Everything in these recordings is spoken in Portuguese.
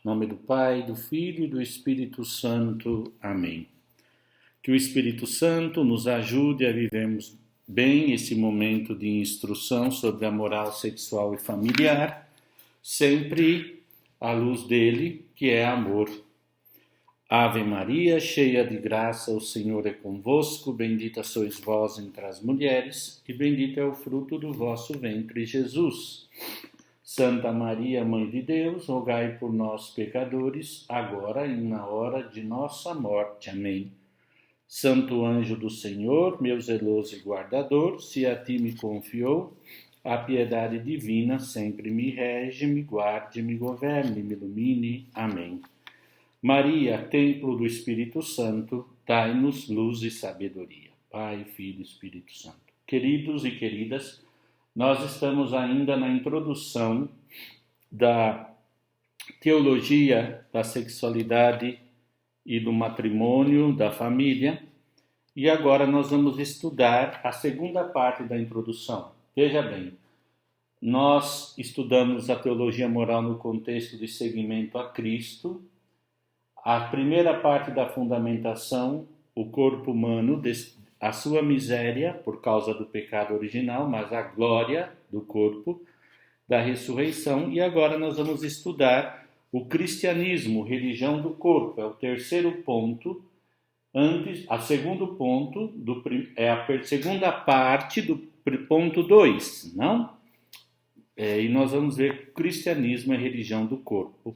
Em nome do Pai, do Filho e do Espírito Santo. Amém. Que o Espírito Santo nos ajude a vivermos bem esse momento de instrução sobre a moral sexual e familiar, sempre à luz dele, que é amor. Ave Maria, cheia de graça, o Senhor é convosco, bendita sois vós entre as mulheres, e bendito é o fruto do vosso ventre, Jesus. Santa Maria, Mãe de Deus, rogai por nós, pecadores, agora e na hora de nossa morte. Amém. Santo anjo do Senhor, meu zeloso e guardador, se a ti me confiou, a piedade divina sempre me rege, me guarde, me governe, me ilumine. Amém. Maria, templo do Espírito Santo, dai-nos luz e sabedoria. Pai, Filho e Espírito Santo. Queridos e queridas, nós estamos ainda na introdução da teologia da sexualidade e do matrimônio, da família, e agora nós vamos estudar a segunda parte da introdução. Veja bem, nós estudamos a teologia moral no contexto de seguimento a Cristo. A primeira parte da fundamentação, o corpo humano, a sua miséria por causa do pecado original, mas a glória do corpo, da ressurreição. E agora nós vamos estudar o cristianismo, religião do corpo. É o terceiro ponto, a segunda parte do ponto 2, não? E nós vamos ver que o cristianismo é religião do corpo.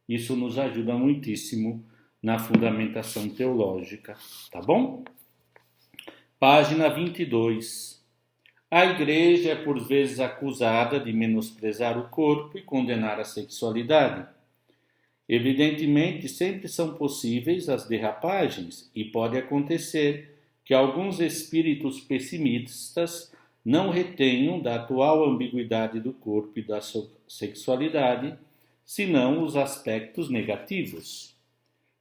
Isso nos ajuda muitíssimo na fundamentação teológica, tá bom? Página 22. A Igreja é por vezes acusada de menosprezar o corpo e condenar a sexualidade. Evidentemente, sempre são possíveis as derrapagens e pode acontecer que alguns espíritos pessimistas não retenham da atual ambiguidade do corpo e da sexualidade senão os aspectos negativos.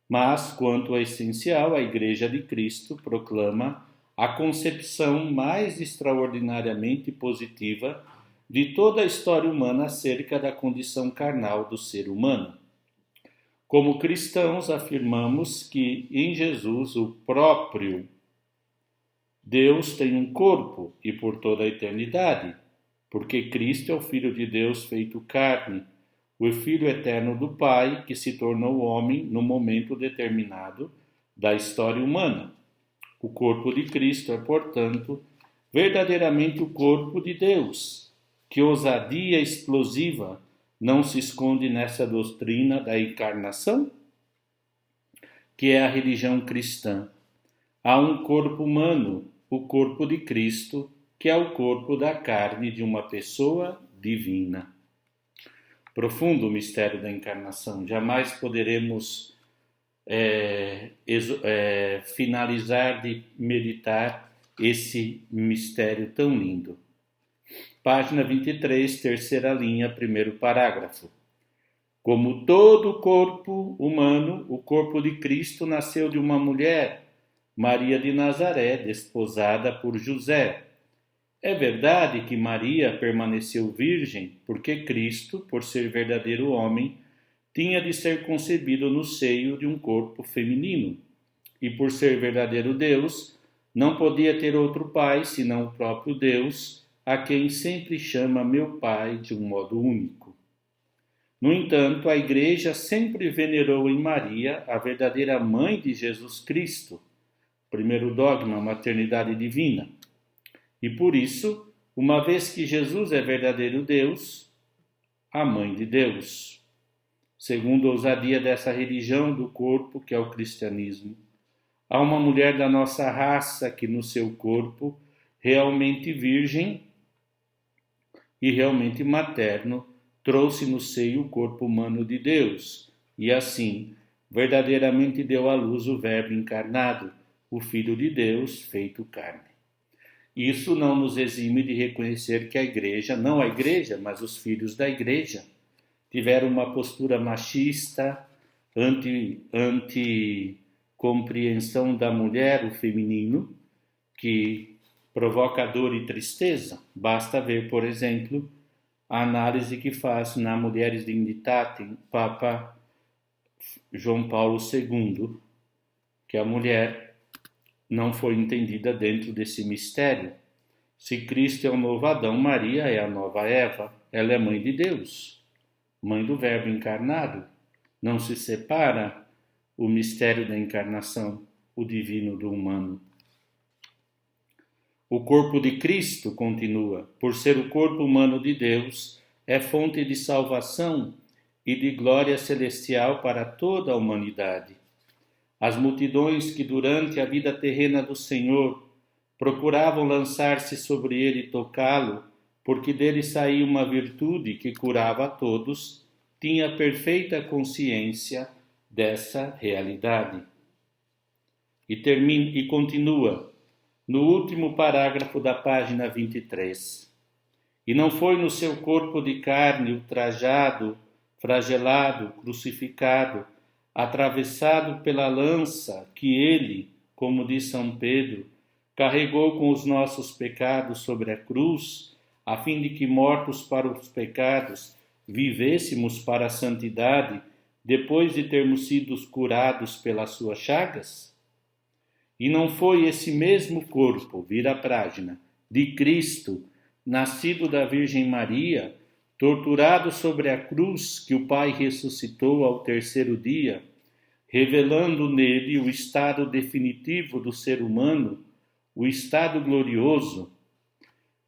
Mas, quanto ao essencial, a Igreja de Cristo proclama a concepção mais extraordinariamente positiva de toda a história humana acerca da condição carnal do ser humano. Como cristãos, afirmamos que em Jesus o próprio Deus tem um corpo e por toda a eternidade, porque Cristo é o Filho de Deus feito carne, o Filho eterno do Pai, que se tornou homem no momento determinado da história humana. O corpo de Cristo é, portanto, verdadeiramente o corpo de Deus. Que ousadia explosiva não se esconde nessa doutrina da encarnação, que é a religião cristã. Há um corpo humano, o corpo de Cristo, que é o corpo da carne de uma pessoa divina. Profundo o mistério da encarnação. Jamais poderemos finalizar de meditar esse mistério tão lindo. Página 23, terceira linha, primeiro parágrafo. Como todo corpo humano, o corpo de Cristo nasceu de uma mulher, Maria de Nazaré, desposada por José. É verdade que Maria permaneceu virgem porque Cristo, por ser verdadeiro homem, tinha de ser concebido no seio de um corpo feminino. E por ser verdadeiro Deus, não podia ter outro pai senão o próprio Deus, a quem sempre chama meu Pai de um modo único. No entanto, a Igreja sempre venerou em Maria a verdadeira mãe de Jesus Cristo. Primeiro dogma, maternidade divina. E por isso, uma vez que Jesus é verdadeiro Deus, a mãe de Deus. Segundo a ousadia dessa religião do corpo, que é o cristianismo, há uma mulher da nossa raça que no seu corpo, realmente virgem e realmente materno, trouxe no seio o corpo humano de Deus, e assim, verdadeiramente deu à luz o Verbo encarnado, o Filho de Deus feito carne. Isso não nos exime de reconhecer que a Igreja, não a Igreja, mas os filhos da Igreja, tiveram uma postura machista, anti-compreensão da mulher, o feminino, que provoca dor e tristeza. Basta ver, por exemplo, a análise que faz na Mulheres Dignitatem, Papa João Paulo II, que a mulher não foi entendida dentro desse mistério. Se Cristo é o novo Adão, Maria é a nova Eva. Ela é mãe de Deus, mãe do Verbo encarnado. Não se separa o mistério da encarnação, o divino do humano. O corpo de Cristo, continua, por ser o corpo humano de Deus, é fonte de salvação e de glória celestial para toda a humanidade. As multidões que durante a vida terrena do Senhor procuravam lançar-se sobre ele e tocá-lo, porque dele saía uma virtude que curava a todos, tinha perfeita consciência dessa realidade. E continua no último parágrafo da página 23. E não foi no seu corpo de carne ultrajado, flagelado, crucificado, atravessado pela lança, que ele, como diz São Pedro, carregou com os nossos pecados sobre a cruz, a fim de que, mortos para os pecados, vivêssemos para a santidade, depois de termos sido curados pelas suas chagas? E não foi esse mesmo corpo, vira a página, de Cristo, nascido da Virgem Maria, torturado sobre a cruz, que o Pai ressuscitou ao terceiro dia, revelando nele o estado definitivo do ser humano, o estado glorioso,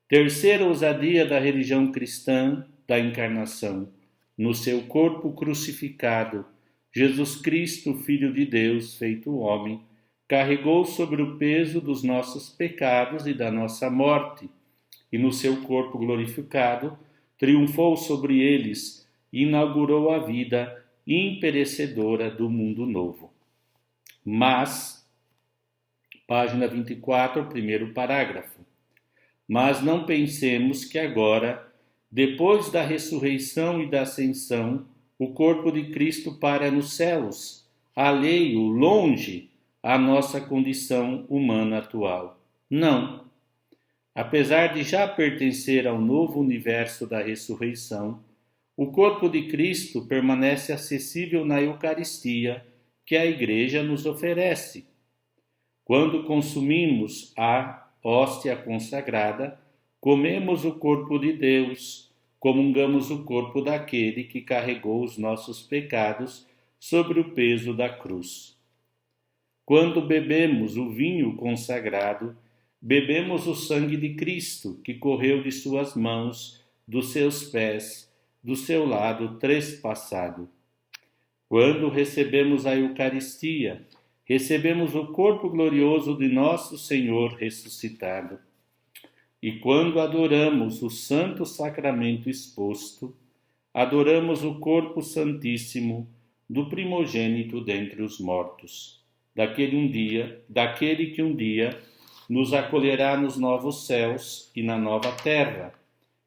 terceira ousadia da religião cristã da encarnação, no seu corpo crucificado, Jesus Cristo, Filho de Deus, feito homem, carregou sobre o peso dos nossos pecados e da nossa morte, e no seu corpo glorificado, triunfou sobre eles e inaugurou a vida imperecedora do mundo novo. Mas, página 24, primeiro parágrafo. Mas não pensemos que agora, depois da ressurreição e da ascensão, o corpo de Cristo para nos céus, alheio, longe à nossa condição humana atual. Não. Apesar de já pertencer ao novo universo da ressurreição, o corpo de Cristo permanece acessível na Eucaristia que a Igreja nos oferece. Quando consumimos a hóstia consagrada, comemos o corpo de Deus, comungamos o corpo daquele que carregou os nossos pecados sobre o peso da cruz. Quando bebemos o vinho consagrado, bebemos o sangue de Cristo, que correu de suas mãos, dos seus pés, do seu lado trespassado. Quando recebemos a Eucaristia, recebemos o corpo glorioso de nosso Senhor ressuscitado. E quando adoramos o santo sacramento exposto, adoramos o corpo santíssimo do primogênito dentre os mortos, daquele que um dia nos acolherá nos novos céus e na nova terra,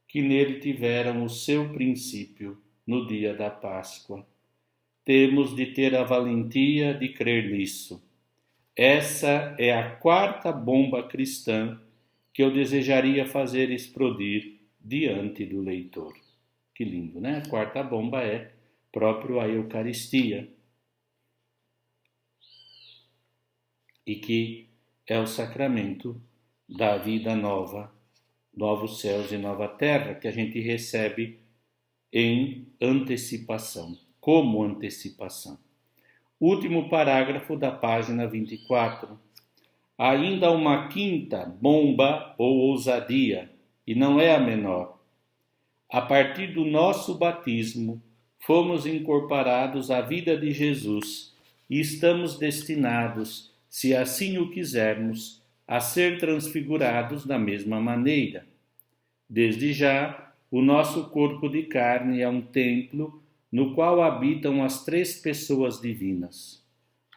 que nele tiveram o seu princípio no dia da Páscoa. Temos de ter a valentia de crer nisso. Essa é a quarta bomba cristã que eu desejaria fazer explodir diante do leitor. Que lindo, né? A quarta bomba é próprio a Eucaristia. E que é o sacramento da vida nova, novos céus e nova terra, que a gente recebe em antecipação, como antecipação. Último parágrafo da página 24. Ainda uma quinta bomba ou ousadia, e não é a menor. A partir do nosso batismo, fomos incorporados à vida de Jesus e estamos destinados, se assim o quisermos, a ser transfigurados da mesma maneira. Desde já, o nosso corpo de carne é um templo no qual habitam as três pessoas divinas.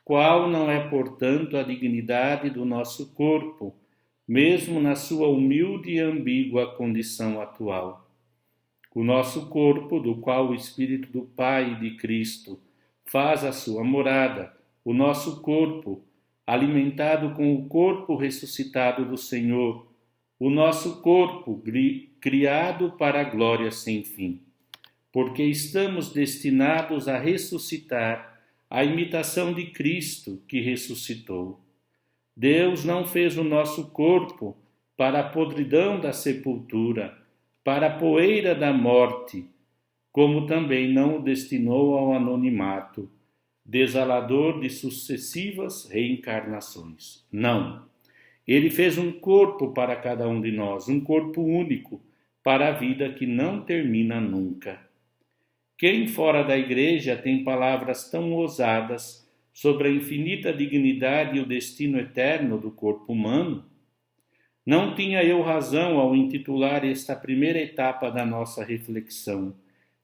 Qual não é, portanto, a dignidade do nosso corpo, mesmo na sua humilde e ambígua condição atual? O nosso corpo, do qual o Espírito do Pai e de Cristo faz a sua morada, o nosso corpo, alimentado com o corpo ressuscitado do Senhor, o nosso corpo criado para a glória sem fim, porque estamos destinados a ressuscitar a imitação de Cristo que ressuscitou. Deus não fez o nosso corpo para a podridão da sepultura, para a poeira da morte, como também não o destinou ao anonimato, desalador de sucessivas reencarnações. Não. Ele fez um corpo para cada um de nós, um corpo único, para a vida que não termina nunca. Quem fora da igreja tem palavras tão ousadas sobre a infinita dignidade e o destino eterno do corpo humano? Não tinha eu razão ao intitular esta primeira etapa da nossa reflexão,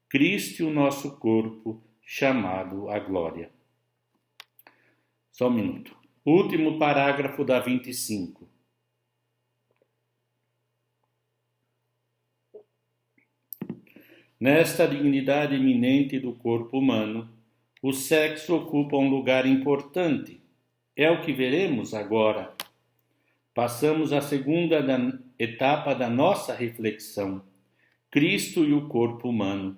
Cristo e o nosso corpo, chamado à glória. Só um minuto. Último parágrafo da 25. Nesta dignidade iminente do corpo humano, o sexo ocupa um lugar importante. É o que veremos agora. Passamos à segunda etapa da nossa reflexão, Cristo e o corpo humano.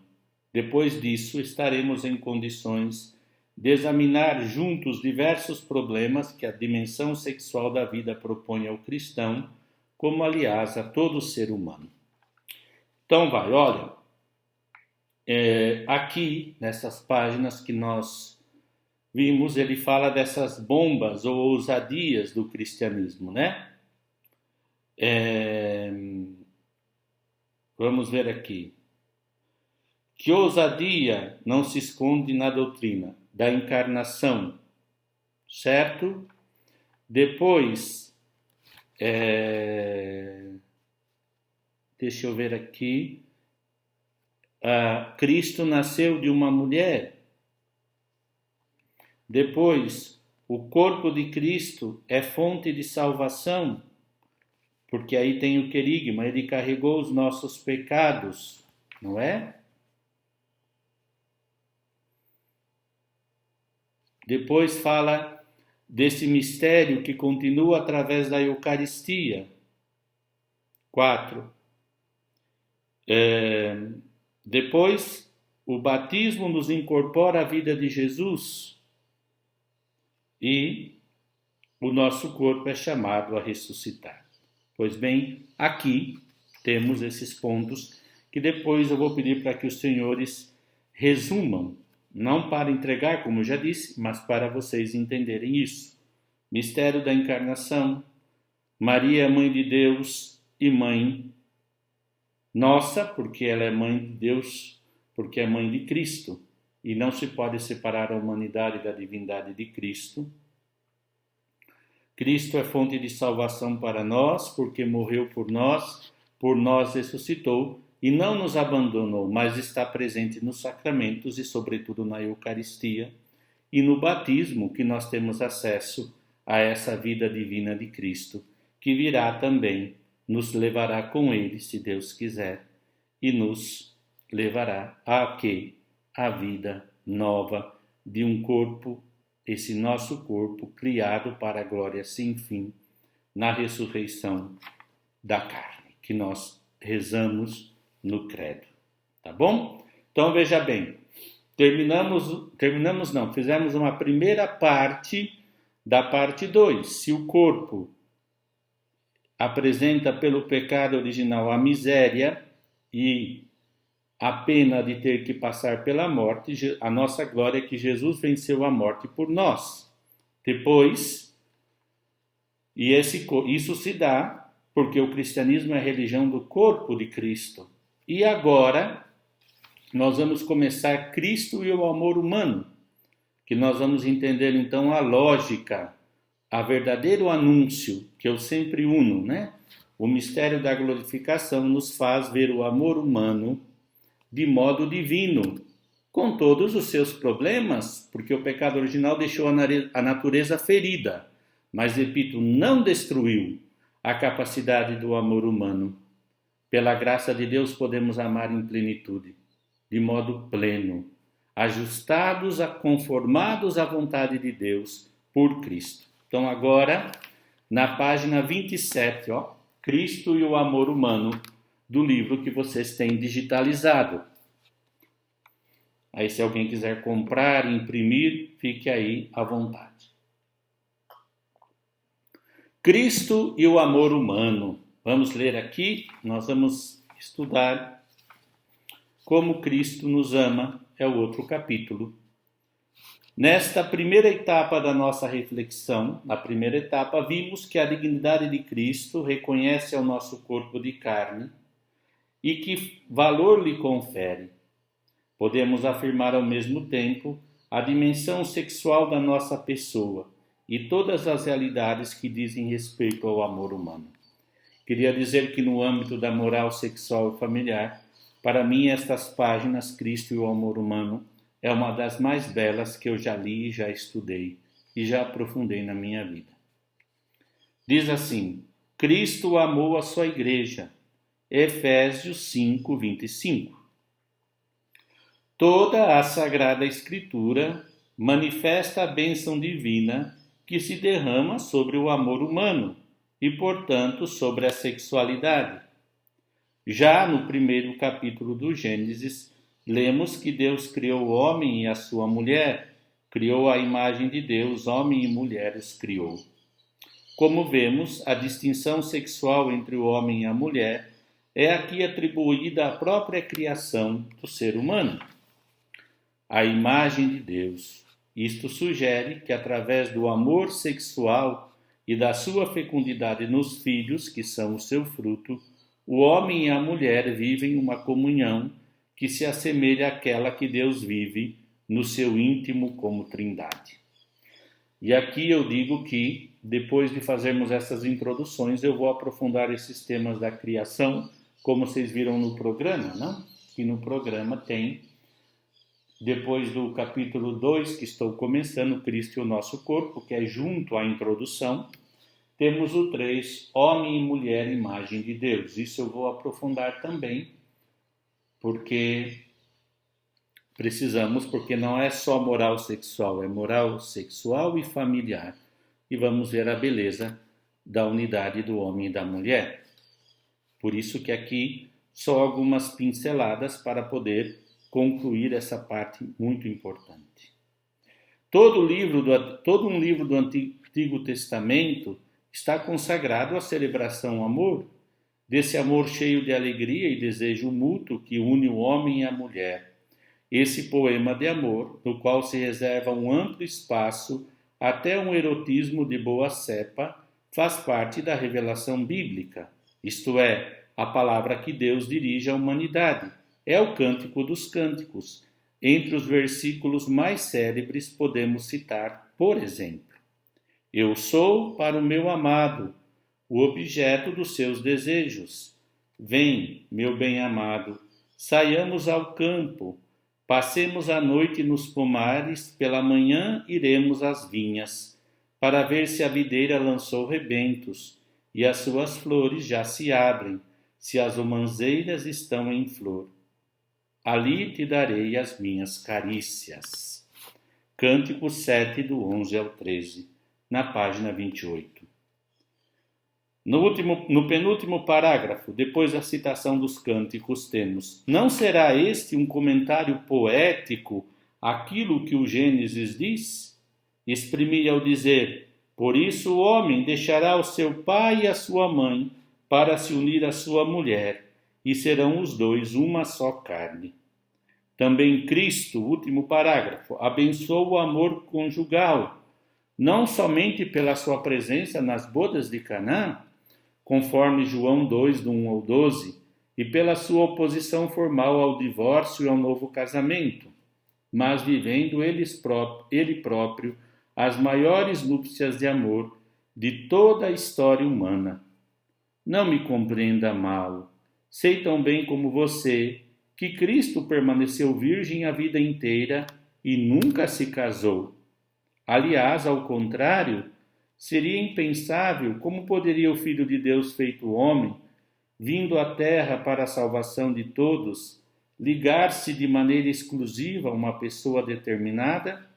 Depois disso, estaremos em condições de examinar juntos diversos problemas que a dimensão sexual da vida propõe ao cristão, como aliás a todo ser humano. Então olha, aqui nessas páginas que nós vimos, ele fala dessas bombas ou ousadias do cristianismo, né? Vamos ver aqui. Que ousadia não se esconde na doutrina da encarnação, certo? Depois, deixa eu ver aqui, Cristo nasceu de uma mulher. Depois, o corpo de Cristo é fonte de salvação, porque aí tem o querigma, ele carregou os nossos pecados, não é? Depois fala desse mistério que continua através da Eucaristia. 4. Depois, o batismo nos incorpora à vida de Jesus e o nosso corpo é chamado a ressuscitar. Pois bem, aqui temos esses pontos que depois eu vou pedir para que os senhores resumam, não para entregar, como eu já disse, mas para vocês entenderem isso. Mistério da encarnação, Maria, mãe de Deus e mãe nossa, porque ela é mãe de Deus, porque é mãe de Cristo, e não se pode separar a humanidade da divindade de Cristo. Cristo é fonte de salvação para nós, porque morreu por nós ressuscitou, e não nos abandonou, mas está presente nos sacramentos e, sobretudo, na Eucaristia e no batismo, que nós temos acesso a essa vida divina de Cristo, que virá também, nos levará com Ele, se Deus quiser, e nos levará a quê? A vida nova de um corpo, esse nosso corpo criado para a glória sem fim, na ressurreição da carne, que nós rezamos no credo, tá bom? Então veja bem, fizemos uma primeira parte da parte 2. Se o corpo apresenta pelo pecado original a miséria e a pena de ter que passar pela morte, a nossa glória é que Jesus venceu a morte por nós. Depois, isso se dá porque o cristianismo é a religião do corpo de Cristo. E agora, nós vamos começar Cristo e o amor humano, que nós vamos entender então a lógica, a verdadeiro anúncio, que eu sempre uno, né? O mistério da glorificação nos faz ver o amor humano de modo divino, com todos os seus problemas, porque o pecado original deixou a natureza ferida, mas, repito, não destruiu a capacidade do amor humano. Pela graça de Deus podemos amar em plenitude, de modo pleno, ajustados, conformados à vontade de Deus por Cristo. Então agora, na página 27, Cristo e o amor humano, do livro que vocês têm digitalizado. Aí se alguém quiser comprar, imprimir, fique aí à vontade. Cristo e o amor humano. Vamos ler aqui, nós vamos estudar como Cristo nos ama, é o outro capítulo. Nesta primeira etapa da nossa reflexão, na primeira etapa, vimos que a dignidade de Cristo reconhece ao nosso corpo de carne e que valor lhe confere. Podemos afirmar ao mesmo tempo a dimensão sexual da nossa pessoa e todas as realidades que dizem respeito ao amor humano. Queria dizer que no âmbito da moral sexual e familiar, para mim estas páginas, Cristo e o amor humano, é uma das mais belas que eu já li, já estudei e já aprofundei na minha vida. Diz assim: Cristo amou a sua igreja. Efésios 5, 25. Toda a Sagrada Escritura manifesta a bênção divina que se derrama sobre o amor humano e, portanto, sobre a sexualidade. Já no primeiro capítulo do Gênesis, lemos que Deus criou o homem e a sua mulher, criou a imagem de Deus, homem e mulher os criou. Como vemos, a distinção sexual entre o homem e a mulher é aqui atribuída à própria criação do ser humano, a imagem de Deus. Isto sugere que, através do amor sexual e da sua fecundidade nos filhos, que são o seu fruto, o homem e a mulher vivem uma comunhão que se assemelha àquela que Deus vive no seu íntimo como Trindade. E aqui eu digo que, depois de fazermos essas introduções, eu vou aprofundar esses temas da criação, como vocês viram no programa, não? Que no programa tem, depois do capítulo 2, que estou começando, Cristo e o nosso corpo, que é junto à introdução, temos o 3, homem e mulher, imagem de Deus. Isso eu vou aprofundar também, porque precisamos, porque não é só moral sexual, é moral sexual e familiar. E vamos ver a beleza da unidade do homem e da mulher. Por isso que aqui só algumas pinceladas para poder concluir essa parte muito importante. Todo um livro do Antigo Testamento está consagrado à celebração ao amor, desse amor cheio de alegria e desejo mútuo que une o homem e a mulher. Esse poema de amor, no qual se reserva um amplo espaço até um erotismo de boa cepa, faz parte da revelação bíblica, isto é, a palavra que Deus dirige à humanidade. É o Cântico dos Cânticos. Entre os versículos mais célebres podemos citar, por exemplo: Eu sou para o meu amado, o objeto dos seus desejos. Vem, meu bem-amado, saiamos ao campo, passemos a noite nos pomares, pela manhã iremos às vinhas, para ver se a videira lançou rebentos, e as suas flores já se abrem, se as romanzeiras estão em flor. Ali te darei as minhas carícias. Cântico 7, do 11 ao 13, na página 28. No penúltimo parágrafo, depois da citação dos cânticos, temos: Não será este um comentário poético àquilo que o Gênesis diz? Exprimi ao dizer: Por isso o homem deixará o seu pai e a sua mãe para se unir à sua mulher, e serão os dois uma só carne. Também Cristo, último parágrafo, abençoa o amor conjugal, não somente pela sua presença nas bodas de Caná, conforme João 2, do 1 ao 12, e pela sua oposição formal ao divórcio e ao novo casamento, mas vivendo ele próprio as maiores núpcias de amor de toda a história humana. Não me compreenda mal. Sei tão bem como você que Cristo permaneceu virgem a vida inteira e nunca se casou. Aliás, ao contrário, seria impensável como poderia o Filho de Deus feito homem, vindo à Terra para a salvação de todos, ligar-se de maneira exclusiva a uma pessoa determinada?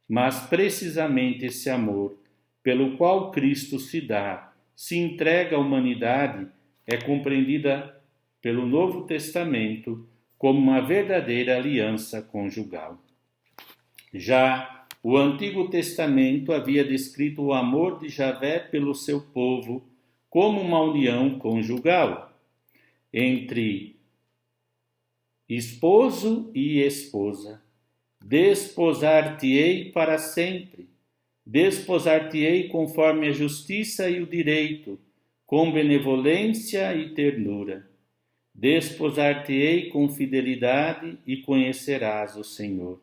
Mas precisamente esse amor, pelo qual Cristo se entrega à humanidade, é compreendida pelo Novo Testamento como uma verdadeira aliança conjugal. Já o Antigo Testamento havia descrito o amor de Javé pelo seu povo como uma união conjugal entre esposo e esposa. Desposar-te-ei para sempre. Desposar-te-ei conforme a justiça e o direito, com benevolência e ternura. Desposar-te-ei com fidelidade e conhecerás o Senhor.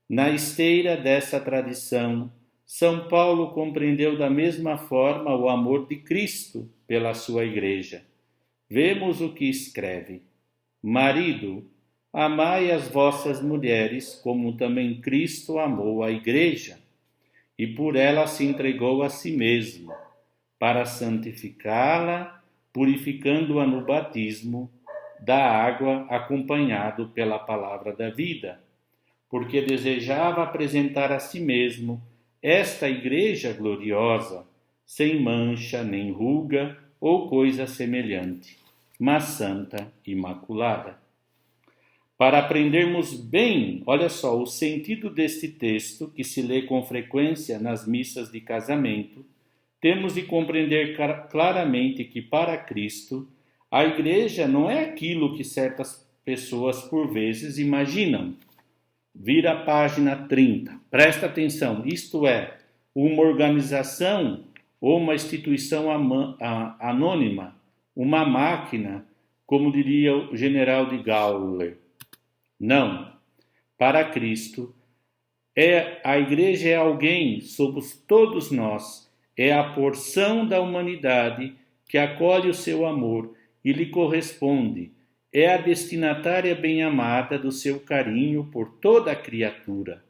Na esteira dessa tradição, São Paulo compreendeu da mesma forma o amor de Cristo pela sua Igreja. Vemos o que escreve: Marido, amai as vossas mulheres, como também Cristo amou a Igreja, e por ela se entregou a si mesmo, para santificá-la, purificando-a no batismo da água, acompanhado pela palavra da vida, porque desejava apresentar a si mesmo esta Igreja gloriosa, sem mancha nem ruga ou coisa semelhante, mas santa e imaculada. Para aprendermos bem, olha só, o sentido deste texto, que se lê com frequência nas missas de casamento, temos de compreender claramente que, para Cristo, a Igreja não é aquilo que certas pessoas por vezes imaginam. Vira a página 30. Presta atenção, isto é, uma organização ou uma instituição anônima, uma máquina, como diria o general de Gaulle. Não. Para Cristo, a Igreja é alguém, somos todos nós, é a porção da humanidade que acolhe o seu amor e lhe corresponde, é a destinatária bem-amada do seu carinho por toda a criatura.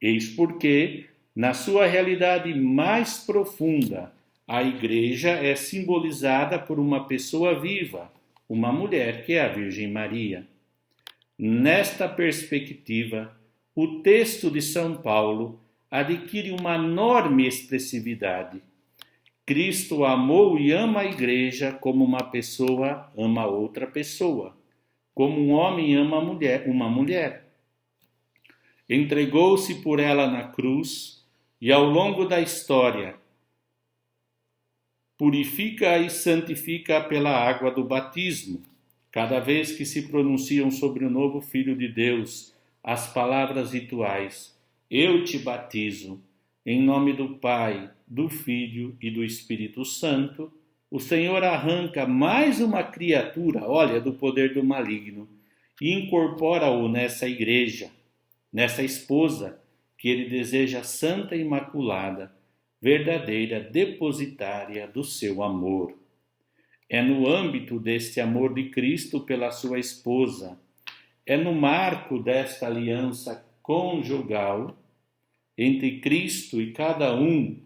Eis porque, na sua realidade mais profunda, a Igreja é simbolizada por uma pessoa viva, uma mulher que é a Virgem Maria. Nesta perspectiva, o texto de São Paulo adquire uma enorme expressividade. Cristo amou e ama a Igreja como uma pessoa ama outra pessoa, como um homem ama uma mulher. Entregou-se por ela na cruz e, ao longo da história, purifica e santifica pela água do batismo. Cada vez que se pronunciam sobre o novo Filho de Deus as palavras rituais, eu te batizo, em nome do Pai, do Filho e do Espírito Santo, o Senhor arranca mais uma criatura, olha, do poder do maligno, e incorpora-o nessa Igreja, nessa esposa que ele deseja santa e imaculada, verdadeira depositária do seu amor. É no âmbito deste amor de Cristo pela sua esposa, é no marco desta aliança conjugal entre Cristo e cada um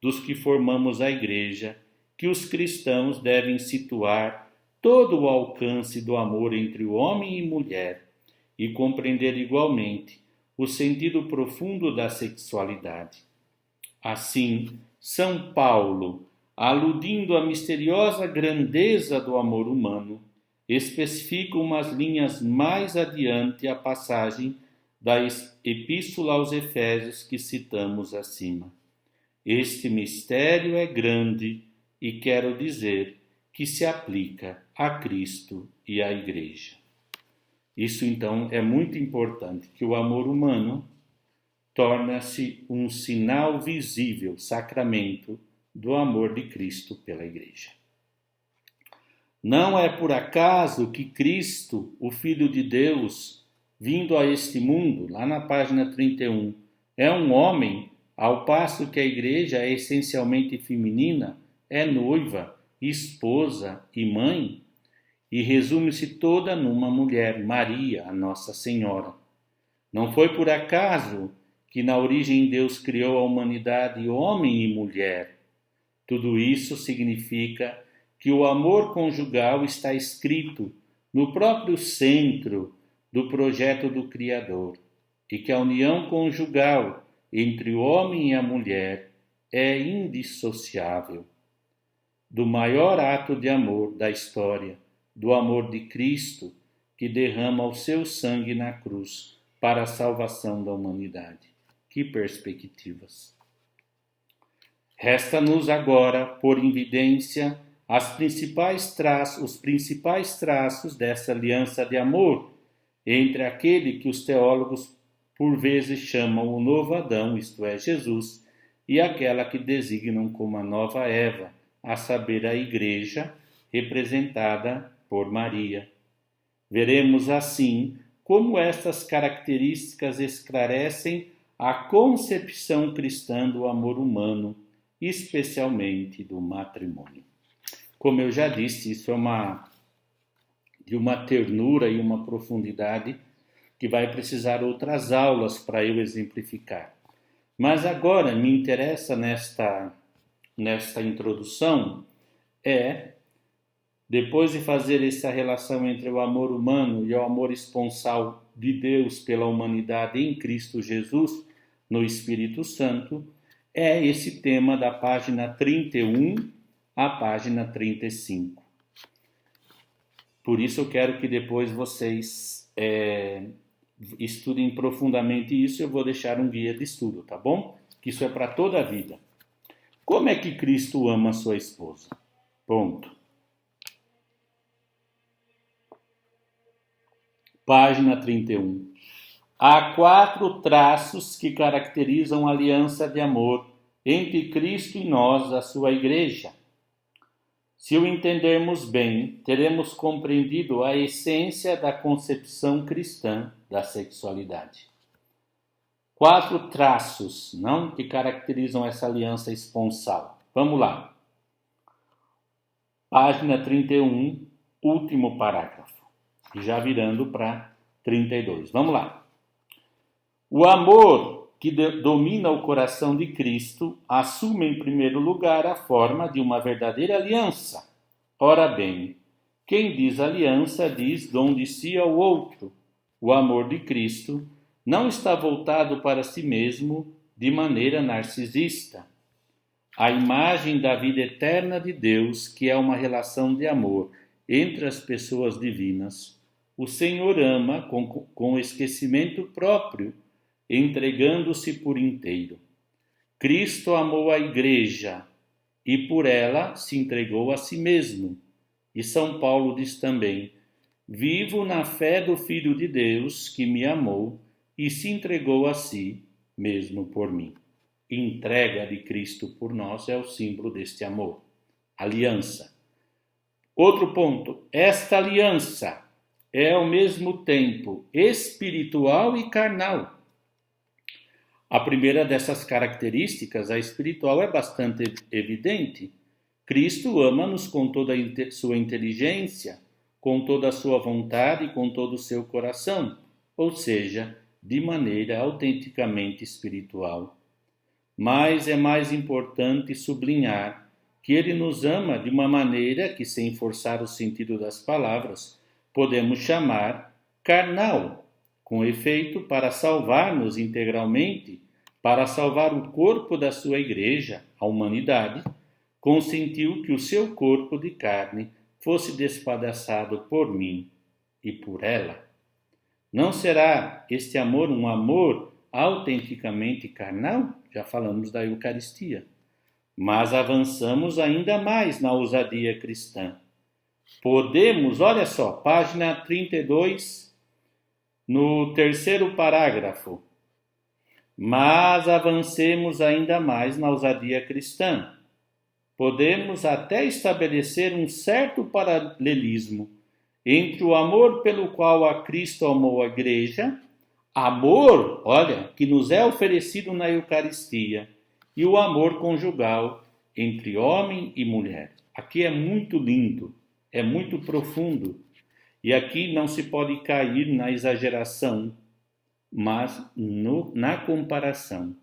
dos que formamos a Igreja, que os cristãos devem situar todo o alcance do amor entre o homem e mulher e compreender igualmente o sentido profundo da sexualidade. Assim, São Paulo, aludindo à misteriosa grandeza do amor humano, especifica umas linhas mais adiante a passagem da Epístola aos Efésios que citamos acima. Este mistério é grande e quero dizer que se aplica a Cristo e à Igreja. Isso então é muito importante, que o amor humano torna-se um sinal visível, sacramento do amor de Cristo pela Igreja. Não é por acaso que Cristo, o Filho de Deus, vindo a este mundo, lá na página 31, é um homem, ao passo que a Igreja é essencialmente feminina, é noiva, esposa e mãe, e resume-se toda numa mulher, Maria, a Nossa Senhora. Não foi por acaso que na origem Deus criou a humanidade homem e mulher. Tudo isso significa que o amor conjugal está escrito no próprio centro do projeto do Criador e que a união conjugal entre o homem e a mulher é indissociável. Do maior ato de amor da história, do amor de Cristo, que derrama o seu sangue na cruz para a salvação da humanidade. Que perspectivas! Resta-nos agora pôr em evidência os principais traços dessa aliança de amor entre aquele que os teólogos por vezes chamam o novo Adão, isto é, Jesus, e aquela que designam como a nova Eva, a saber, a Igreja, representada por Maria. Veremos assim como estas características esclarecem a concepção cristã do amor humano, especialmente do matrimônio. Como eu já disse, isso é de uma ternura e uma profundidade que vai precisar outras aulas para eu exemplificar. Mas agora me interessa nesta introdução depois de fazer essa relação entre o amor humano e o amor esponsal de Deus pela humanidade em Cristo Jesus, no Espírito Santo, é esse tema da página 31 à página 35. Por isso eu quero que depois vocês estudem profundamente isso. Eu vou deixar um guia de estudo, tá bom? Que isso é para toda a vida. Como é que Cristo ama a sua esposa? Ponto. Página 31. Há 4 traços que caracterizam a aliança de amor entre Cristo e nós, a sua igreja. Se o entendermos bem, teremos compreendido a essência da concepção cristã da sexualidade. 4 traços, não, que caracterizam essa aliança esponsal. Vamos lá. Página 31, último parágrafo. Já virando para 32. Vamos lá. O amor que domina o coração de Cristo assume em primeiro lugar a forma de uma verdadeira aliança. Ora bem, quem diz aliança diz dom de si ao outro. O amor de Cristo não está voltado para si mesmo de maneira narcisista. A imagem da vida eterna de Deus, que é uma relação de amor entre as pessoas divinas, o Senhor ama com esquecimento próprio, entregando-se por inteiro. Cristo amou a Igreja e por ela se entregou a si mesmo. E São Paulo diz também: vivo na fé do Filho de Deus que me amou e se entregou a si mesmo por mim. Entrega de Cristo por nós é o símbolo deste amor. Aliança. Outro ponto, esta aliança é ao mesmo tempo espiritual e carnal. A primeira dessas características, a espiritual, é bastante evidente. Cristo ama-nos com toda a sua inteligência, com toda a sua vontade e com todo o seu coração, ou seja, de maneira autenticamente espiritual. Mas é mais importante sublinhar que ele nos ama de uma maneira que, sem forçar o sentido das palavras, podemos chamar carnal, com efeito, para salvar-nos integralmente, para salvar o corpo da sua igreja, a humanidade, consentiu que o seu corpo de carne fosse despedaçado por mim e por ela. Não será este amor um amor autenticamente carnal? Já falamos da Eucaristia. Mas avançamos ainda mais na ousadia cristã. Podemos, olha só, página 32, no terceiro parágrafo. Mas avancemos ainda mais na ousadia cristã. Podemos até estabelecer um certo paralelismo entre o amor pelo qual a Cristo amou a Igreja, amor, olha, que nos é oferecido na Eucaristia, e o amor conjugal entre homem e mulher. Aqui é muito lindo, é muito profundo, e aqui não se pode cair na exageração, mas na comparação.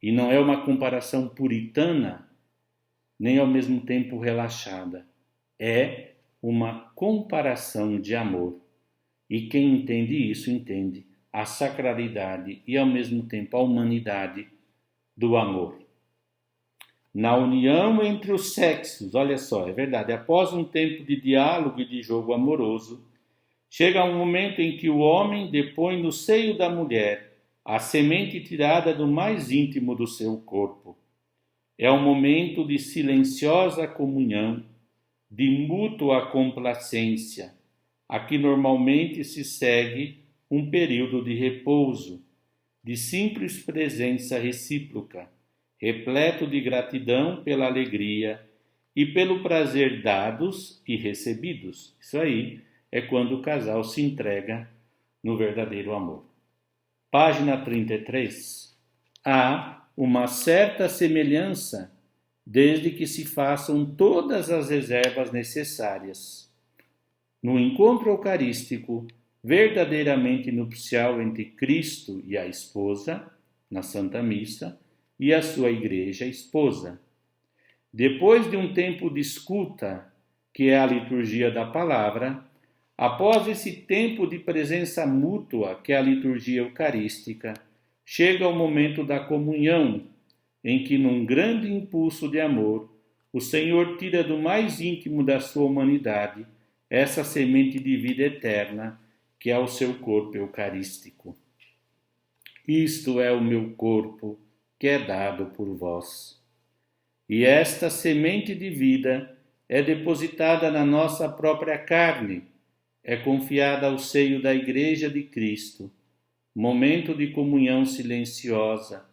E não é uma comparação puritana, nem ao mesmo tempo relaxada. É uma comparação de amor. E quem entende isso, entende a sacralidade e ao mesmo tempo a humanidade do amor. Na união entre os sexos, olha só, é verdade, após um tempo de diálogo e de jogo amoroso, Chega um momento em que o homem depõe no seio da mulher a semente tirada do mais íntimo do seu corpo. É um momento de silenciosa comunhão, de mútua complacência. Aqui normalmente se segue um período de repouso, de simples presença recíproca, repleto de gratidão pela alegria e pelo prazer dados e recebidos. Isso aí é quando o casal se entrega no verdadeiro amor. Página 33. Há uma certa semelhança desde que se façam todas as reservas necessárias. No encontro eucarístico, verdadeiramente nupcial entre Cristo e a esposa, na Santa Missa, e a sua igreja esposa. Depois de um tempo de escuta, que é a liturgia da palavra, após esse tempo de presença mútua, que é a liturgia eucarística, chega o momento da comunhão, em que, num grande impulso de amor, o Senhor tira do mais íntimo da sua humanidade essa semente de vida eterna, que é o seu corpo eucarístico. Isto é o meu corpo, que é dado por vós. E esta semente de vida é depositada na nossa própria carne, é confiada ao seio da Igreja de Cristo, momento de comunhão silenciosa,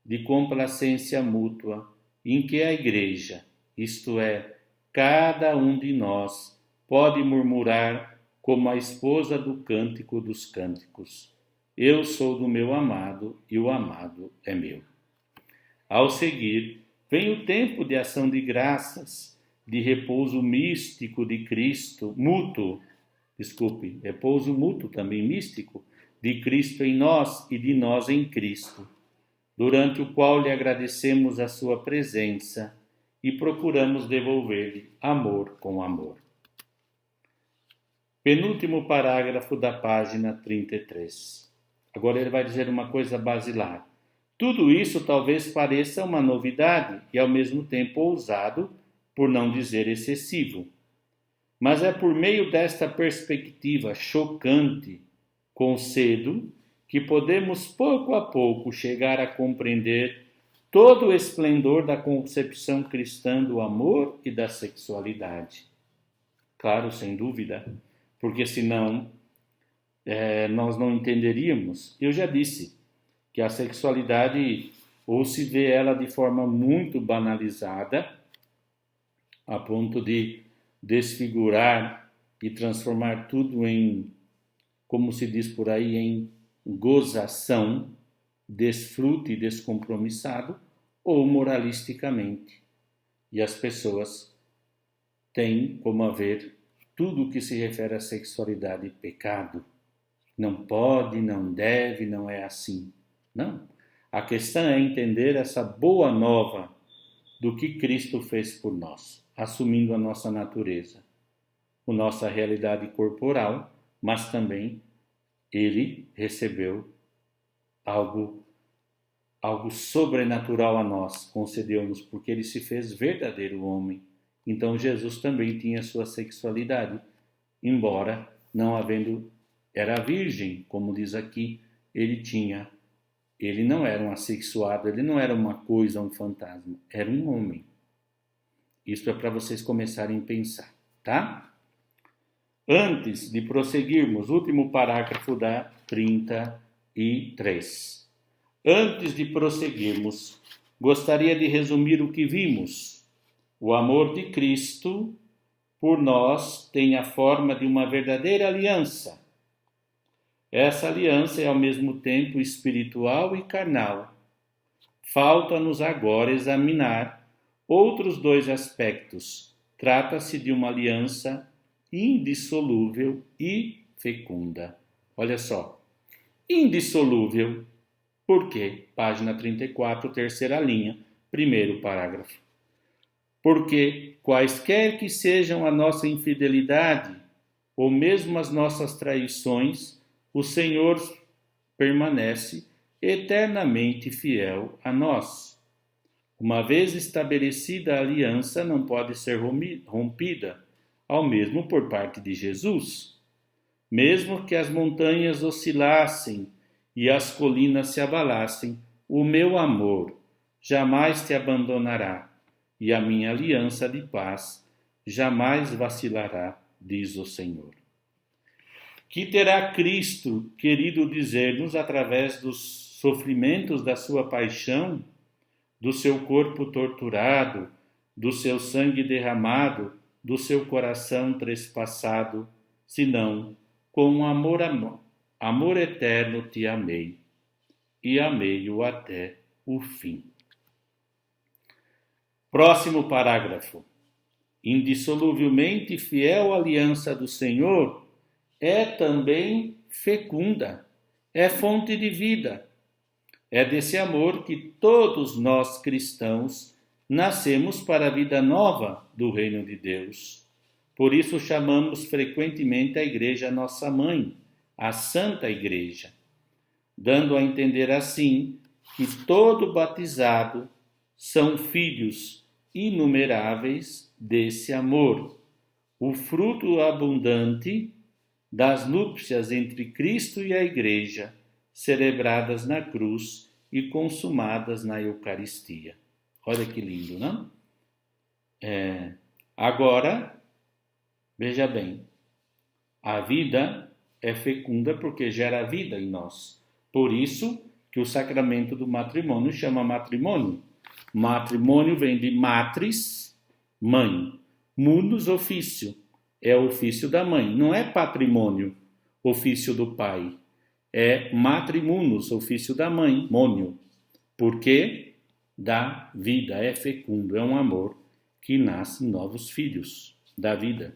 de complacência mútua, em que a Igreja, isto é, cada um de nós, pode murmurar como a esposa do Cântico dos Cânticos: eu sou do meu amado e o amado é meu. Ao seguir, vem o tempo de ação de graças, de repouso místico de Cristo, repouso mútuo também místico, de Cristo em nós e de nós em Cristo, durante o qual lhe agradecemos a sua presença e procuramos devolver-lhe amor com amor. Penúltimo parágrafo da página 33. Agora ele vai dizer uma coisa basilar. Tudo isso talvez pareça uma novidade e ao mesmo tempo ousado, por não dizer excessivo. Mas é por meio desta perspectiva chocante, concedo, que podemos pouco a pouco chegar a compreender todo o esplendor da concepção cristã do amor e da sexualidade. Claro, sem dúvida, porque senão nós não entenderíamos. Eu já disse que a sexualidade, ou se vê ela de forma muito banalizada, a ponto de desfigurar e transformar tudo em, como se diz por aí, em gozação, desfrute e descompromissado, ou moralisticamente. E as pessoas têm como a ver tudo o que se refere à sexualidade pecado. Não pode, não deve, não é assim. Não. A questão é entender essa boa nova do que Cristo fez por nós, assumindo a nossa natureza, a nossa realidade corporal, mas também ele recebeu algo sobrenatural a nós, concedeu-nos, porque ele se fez verdadeiro homem. Então Jesus também tinha sua sexualidade, embora não havendo, era virgem, como diz aqui, ele não era um assexuado, ele não era uma coisa, um fantasma, era um homem. Isso é para vocês começarem a pensar, tá? Antes de prosseguirmos, último parágrafo da 33. Antes de prosseguirmos, gostaria de resumir o que vimos. O amor de Cristo por nós tem a forma de uma verdadeira aliança. Essa aliança é ao mesmo tempo espiritual e carnal. Falta-nos agora examinar outros dois aspectos. Trata-se de uma aliança indissolúvel e fecunda. Olha só, indissolúvel. Por quê? Página 34, terceira linha, primeiro parágrafo. Porque quaisquer que sejam a nossa infidelidade, ou mesmo as nossas traições, o Senhor permanece eternamente fiel a nós. Uma vez estabelecida a aliança, não pode ser rompida, ao mesmo por parte de Jesus. mesmo que as montanhas oscilassem e as colinas se abalassem, o meu amor jamais te abandonará, e a minha aliança de paz jamais vacilará, diz o Senhor. Que terá Cristo querido dizer-nos através dos sofrimentos da sua paixão, do seu corpo torturado, do seu sangue derramado, do seu coração trespassado, senão com amor eterno te amei, e amei-o até o fim. Próximo parágrafo. Indissoluvelmente fiel aliança do Senhor é também fecunda, é fonte de vida. É desse amor que todos nós cristãos nascemos para a vida nova do reino de Deus. Por isso chamamos frequentemente a Igreja nossa mãe, a Santa Igreja, dando a entender assim que todo batizado são filhos inumeráveis desse amor, o fruto abundante das núpcias entre Cristo e a Igreja, celebradas na cruz e consumadas na Eucaristia. Olha que lindo, não? Agora, veja bem, a vida é fecunda porque gera vida em nós. Por isso que o sacramento do matrimônio chama matrimônio. Matrimônio vem de matris, mãe. Munus, ofício. É o ofício da mãe. Não é patrimônio, ofício do pai. É matrimunus, ofício da mãe, mônio. Porque dá vida, é fecundo, é um amor que nasce novos filhos da vida.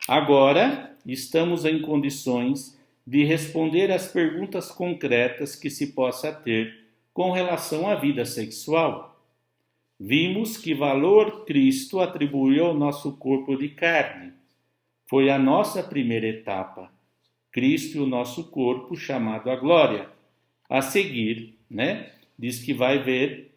Agora, estamos em condições de responder às perguntas concretas que se possa ter com relação à vida sexual. Vimos que valor Cristo atribuiu ao nosso corpo de carne. Foi a nossa primeira etapa. Cristo e o nosso corpo chamado à glória. A seguir, diz que vai ver,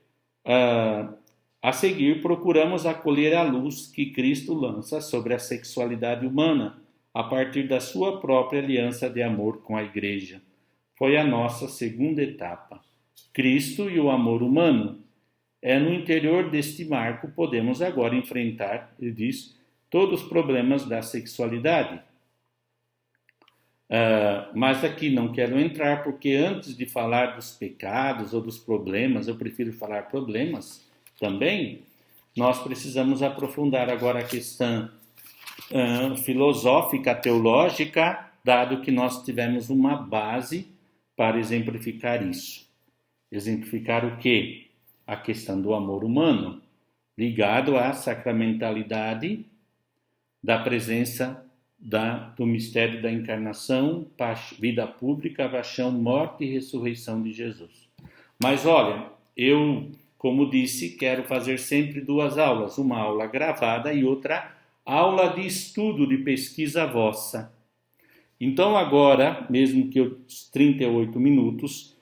a seguir procuramos acolher a luz que Cristo lança sobre a sexualidade humana, a partir da sua própria aliança de amor com a Igreja. Foi a nossa segunda etapa. Cristo e o amor humano. É no interior deste marco podemos agora enfrentar, ele diz, todos os problemas da sexualidade. Mas aqui não quero entrar, porque antes de falar dos pecados ou dos problemas, eu prefiro falar problemas também, nós precisamos aprofundar agora a questão filosófica, teológica, dado que nós tivemos uma base para exemplificar isso. Exemplificar o quê? A questão do amor humano, ligado à sacramentalidade da presença do mistério da encarnação, vida pública, paixão, morte e ressurreição de Jesus. Mas olha, eu, como disse, quero fazer sempre duas aulas, uma aula gravada e outra aula de estudo, de pesquisa vossa. Então agora, mesmo que os 38 minutos,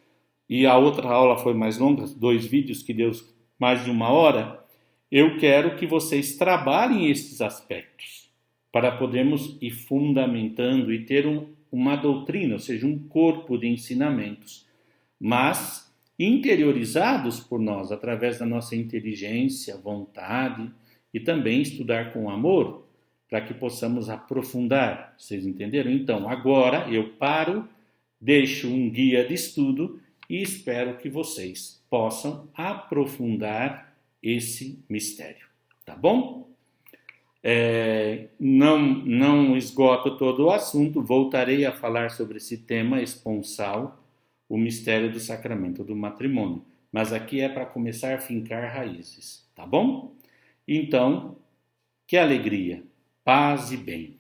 e a outra aula foi mais longa, 2 vídeos que deu mais de 1 hora, eu quero que vocês trabalhem esses aspectos, para podermos ir fundamentando e ter uma doutrina, ou seja, um corpo de ensinamentos, mas interiorizados por nós, através da nossa inteligência, vontade, e também estudar com amor, para que possamos aprofundar. Vocês entenderam? Então, agora eu paro, deixo um guia de estudo e espero que vocês possam aprofundar esse mistério. Tá bom? Não esgoto todo o assunto, voltarei a falar sobre esse tema esponsal, o mistério do sacramento do matrimônio. Mas aqui é para começar a fincar raízes, tá bom? Então, que alegria, paz e bem.